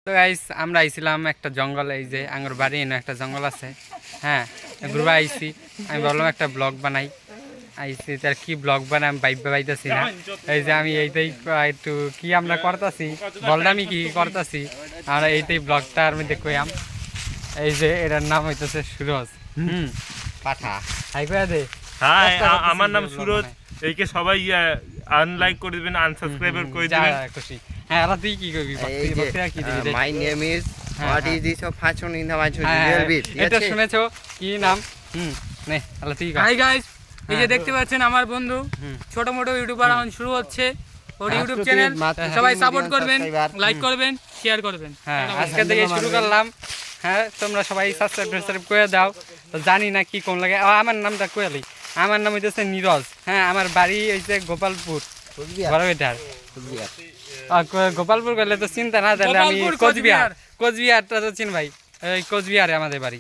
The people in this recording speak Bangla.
তো গাইস আমরা আইছিলাম একটা জঙ্গল, এই যে আঙ্গুর বাড়ি এনে একটা জঙ্গল আছে। হ্যাঁ, ঘুরবা আইছি। আমি ভাবলাম একটা ব্লগ বানাই। আইছি তার কি ব্লগ বানাই আমি বাইতেছি না। এই যে আমি এইটাই একটু কি আমরা করতেছি, বললামই কি করতেছি আমরা এইটাই ব্লগটার মধ্যে কইয়াম। এই যে এটার নাম হইতেছে সুরজ পাঠা। হাই কয়া দে। হাই, আমার নাম সুরজ। এইকে সবাই আনলাইক করে দিবেন, আনসাবস্ক্রাইব করে দিবেন। খুশি। হ্যাঁ, আর তুই কি করবি? My name is what is this of function in the mind real bit. এটা শুনেছো কি নাম? নে আল্লাহ তুই হাই গাইস, এই যে দেখতে পাচ্ছেন আমার বন্ধু ছোট মোটো ইউটিউবার এখন শুরু হচ্ছে ওর ইউটিউব চ্যানেল। সবাই সাপোর্ট করবেন, লাইক করবেন, শেয়ার করবেন। হ্যাঁ, আজকে থেকে শুরু করলাম। হ্যাঁ, তোমরা সবাই সাবস্ক্রাইব করে দাও। তো জানি না কি কোন লাগে। আমার নামটা কইলি, আমার নাম হইতেছে নীরজ। হ্যাঁ, আমার বাড়ি হইছে গোপালপুর বড়বেটার। গোপালপুর গেলে তো চিন্তা না, তাহলে আমি কোচবিহারটা তো চিন ভাই, ওই কোচবিহারে আমাদের বাড়ি।